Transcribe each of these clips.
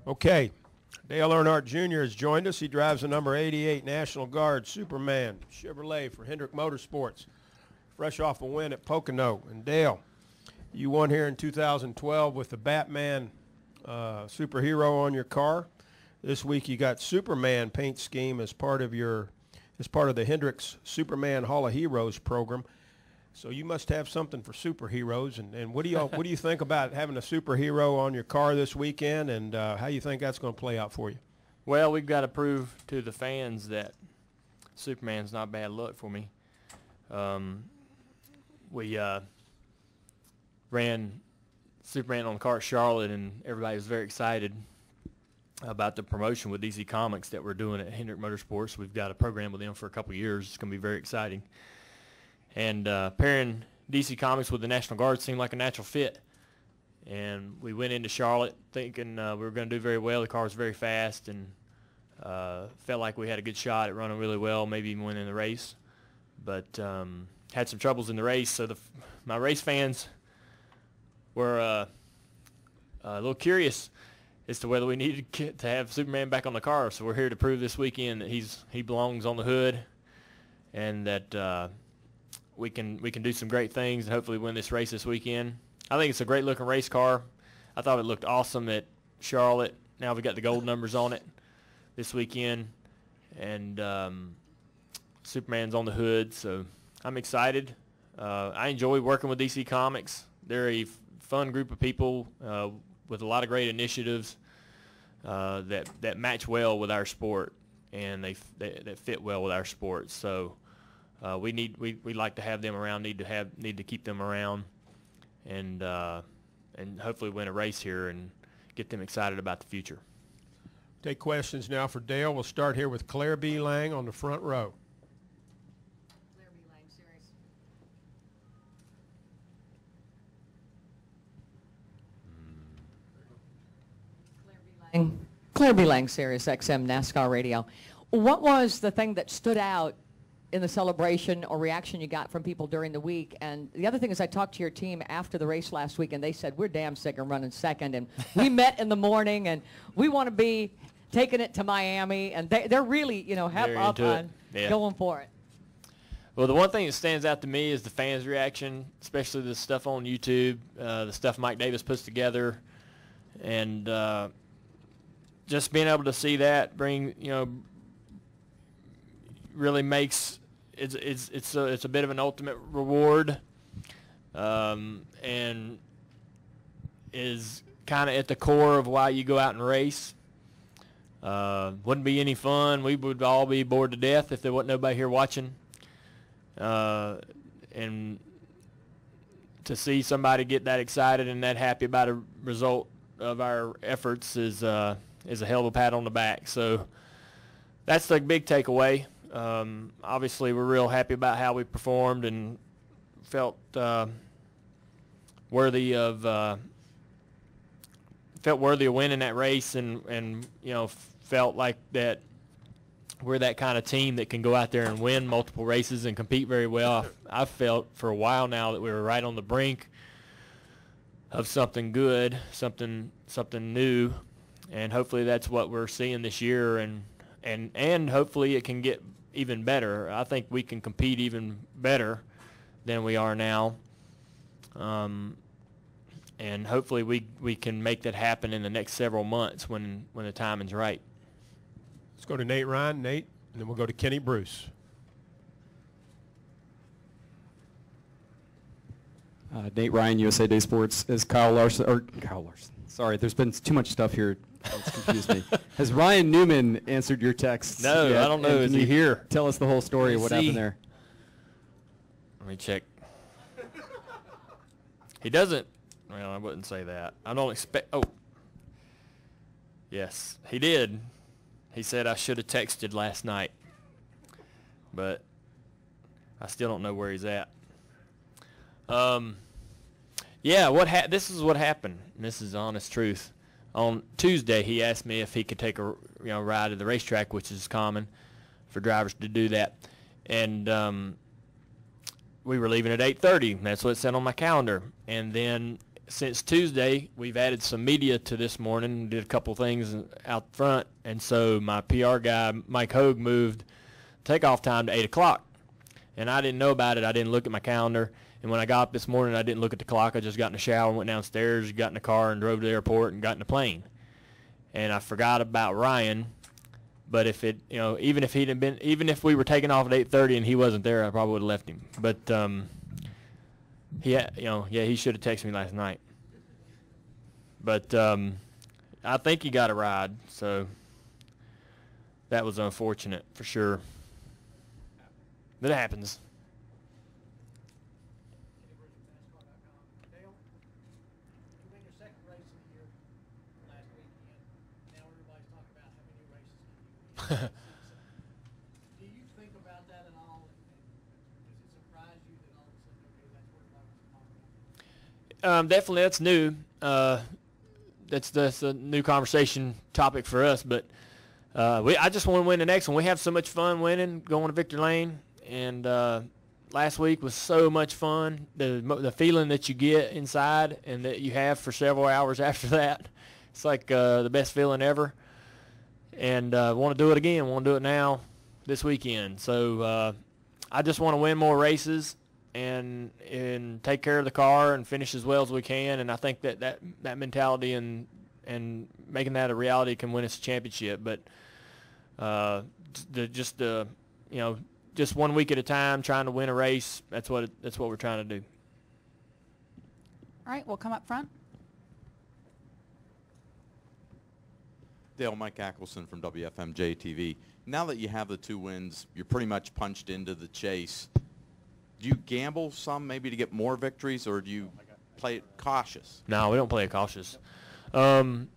Okay, Dale Earnhardt Jr. has joined us. He drives the number 88 National Guard Superman Chevrolet for Hendrick Motorsports, fresh off a win at Pocono. And Dale, you won here in 2012 with the Batman superhero on your car. This week you got Superman paint scheme as part of the Hendricks Superman Hall of Heroes program. So you must have something for superheroes. And what do you think about having a superhero on your car this weekend, and how you think that's going to play out for you? Well, we've got to prove to the fans that Superman's not bad luck for me. We ran Superman on the car at Charlotte, and everybody was very excited about the promotion with DC Comics that we're doing at Hendrick Motorsports. We've got a program with them for a couple of years. It's going to be very exciting. And pairing DC Comics with the National Guard seemed like a natural fit. And we went into Charlotte thinking we were going to do very well. The car was very fast, and felt like we had a good shot at running really well, maybe even winning the race. But had some troubles in the race, so my race fans were a little curious as to whether we needed to have Superman back on the car. So we're here to prove this weekend that he belongs on the hood, and that we can do some great things and hopefully win this race this weekend. I think it's a great looking race car. I thought it looked awesome at Charlotte. Now we got the gold numbers on it this weekend, and Superman's on the hood, so I'm excited. I enjoy working with DC Comics. They're a fun group of people with a lot of great initiatives that match well with our sport, and that fit well with our sport. So we like to have them around. Need to keep them around, and hopefully win a race here and get them excited about the future. Take questions now for Dale. We'll start here with Claire B. Lang on the front row. Claire B. Lang Series. Claire B. Lang Series XM NASCAR Radio. What was the thing that stood out in the celebration or reaction you got from people during the week? And the other thing is, I talked to your team after the race last week, and they said, we're damn sick of running second, and we met in the morning, and we want to be taking it to Miami, and they're really, hep up on going for it. Well, the one thing that stands out to me is the fans' reaction, especially the stuff on YouTube, the stuff Mike Davis puts together, and just being able to see that really makes it's a bit of an ultimate reward, and is kind of at the core of why you go out and race. Wouldn't be any fun. We would all be bored to death if there wasn't nobody here watching. And to see somebody get that excited and that happy about a result of our efforts is a hell of a pat on the back. So that's the big takeaway. Obviously, we're real happy about how we performed and felt worthy of winning that race, and felt like that we're that kind of team that can go out there and win multiple races and compete very well. I've felt for a while now that we were right on the brink of something good, something new, and hopefully that's what we're seeing this year, and hopefully it can get even better. I think we can compete even better than we are now, and hopefully we can make that happen in the next several months when the timing's right. Let's go to Nate Ryan. Nate, and then we'll go to Kenny Bruce. Nate Ryan, USA Today Sports. Is Kyle Larson, sorry, there's been too much stuff here. It's confused me. Has Ryan Newman answered your text? No, yet? I don't know. Is he here? Tell us the whole story of what happened there. Let me check. He doesn't. Well, I wouldn't say that. I don't expect. Oh. Yes, he did. He said I should have texted last night, but I still don't know where he's at. Yeah, this is what happened. This is the honest truth. On Tuesday, he asked me if he could take a ride to the racetrack, which is common for drivers to do that. And we were leaving at 8:30. That's what it said on my calendar. And then since Tuesday, we've added some media to this morning, did a couple things out front, and so my PR guy, Mike Hogue, moved takeoff time to 8 o'clock. And I didn't know about it. I didn't look at my calendar. And when I got up this morning, I didn't look at the clock. I just got in the shower and went downstairs, got in the car and drove to the airport and got in the plane. And I forgot about Ryan. But if it, even if we were taking off at 8:30 and he wasn't there, I probably would have left him. But he should have texted me last night. But I think he got a ride, so that was unfortunate for sure. But it happens. Do you think about that at all? Does it surprise you that all of a sudden, okay, that's where I was talking about? Definitely, that's new. That's a new conversation topic for us. But I just want to win the next one. We have so much fun winning, going to Victory Lane, and last week was so much fun. The feeling that you get inside and that you have for several hours after that, it's like the best feeling ever. And want to do it again. Want to do it now, this weekend. So I just want to win more races and take care of the car and finish as well as we can. And I think that mentality and making that a reality can win us a championship. But just 1 week at a time, trying to win a race. That's what we're trying to do. All right, we'll come up front. Dale, Mike Ackelson from WFMJ TV. Now that you have the 2 wins, you're pretty much punched into the chase. Do you gamble some maybe to get more victories, or do you play it cautious? No, we don't play it cautious. We've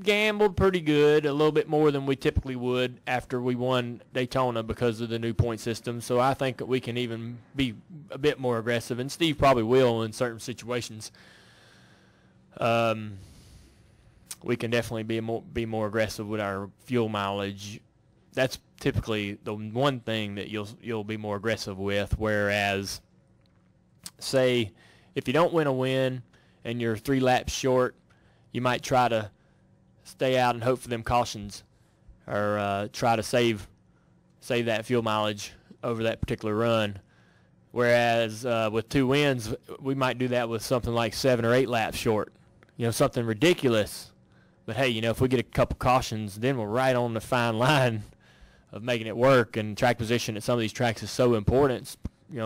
gambled pretty good, a little bit more than we typically would after we won Daytona because of the new point system. So I think that we can even be a bit more aggressive, and Steve probably will in certain situations. We can definitely be more aggressive with our fuel mileage. That's typically the one thing that you'll be more aggressive with. Whereas, say, if you don't win a win and you're 3 laps short, you might try to stay out and hope for them cautions, or try to save that fuel mileage over that particular run. Whereas with 2 wins, we might do that with something like 7 or 8 laps short. Something ridiculous. But hey, if we get a couple cautions, then we're right on the fine line of making it work. And track position at some of these tracks is so important.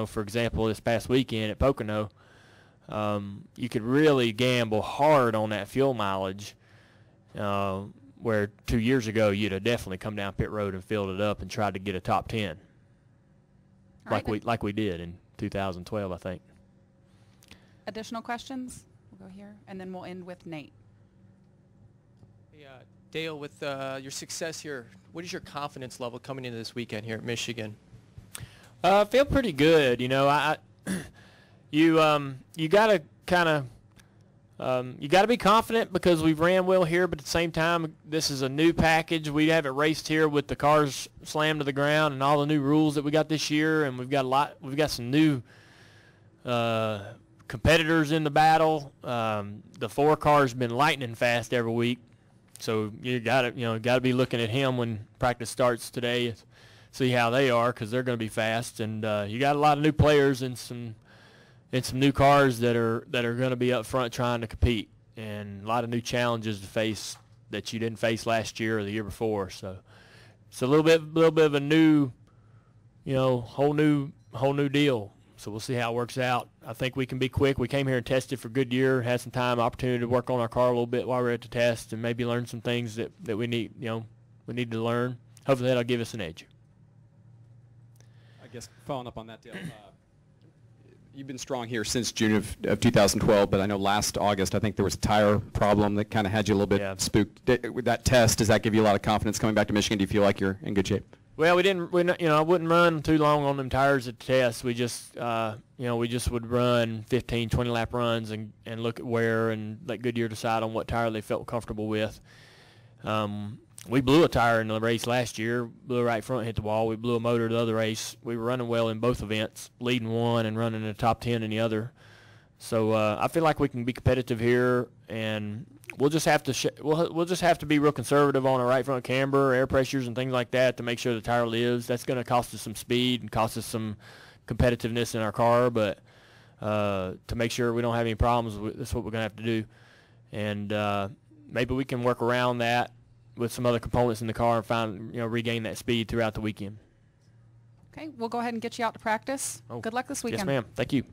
For example, this past weekend at Pocono, you could really gamble hard on that fuel mileage, where 2 years ago you'd have definitely come down pit road and filled it up and tried to get a top 10, like we did in 2012, I think. Additional questions? We'll go here, and then we'll end with Nate. Hey, Dale, with your success here, what is your confidence level coming into this weekend here at Michigan? I feel pretty good. You got to kind of you got to be confident because we've ran well here, but at the same time, this is a new package. We haven't raced here with the cars slammed to the ground and all the new rules that we got this year, and we've got some new competitors in the battle. The 4 car's been lightning fast every week, so you gotta be looking at him when practice starts today, see how they are, because they're going to be fast. And you got a lot of new players and some new cars that are going to be up front trying to compete, and a lot of new challenges to face that you didn't face last year or the year before. So it's a little bit of a new, whole new deal. So we'll see how it works out. I think we can be quick. We came here and tested for Goodyear, had some opportunity to work on our car a little bit while we were at the test, and maybe learn some things that we need to learn. Hopefully that'll give us an edge. I guess following up on that, Dale, you've been strong here since June of 2012, but I know last August I think there was a tire problem that kind of had you a little bit spooked. With that test, does that give you a lot of confidence coming back to Michigan? Do you feel like you're in good shape? Well, I wouldn't run too long on them tires at the test. We just would run 15, 20 lap runs and look at wear and let Goodyear decide on what tire they felt comfortable with. we blew a tire in the race last year, blew a right front, hit the wall. We blew a motor the other race. We were running well in both events, leading one and running in the top 10 in the other. So I feel like we can be competitive here, and we'll just have to we'll just have to be real conservative on our right front camber, air pressures, and things like that to make sure the tire lives. That's going to cost us some speed and cost us some competitiveness in our car, but to make sure we don't have any problems, that's what we're going to have to do. And maybe we can work around that with some other components in the car and find, regain that speed throughout the weekend. Okay, we'll go ahead and get you out to practice. Oh, Good luck this weekend. Yes, ma'am. Thank you.